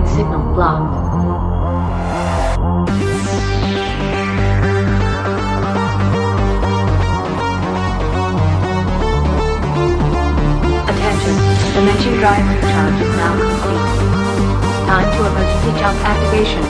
signal blocked. Attention, the Menching drive recharge is now complete. Time to emergency jump activation.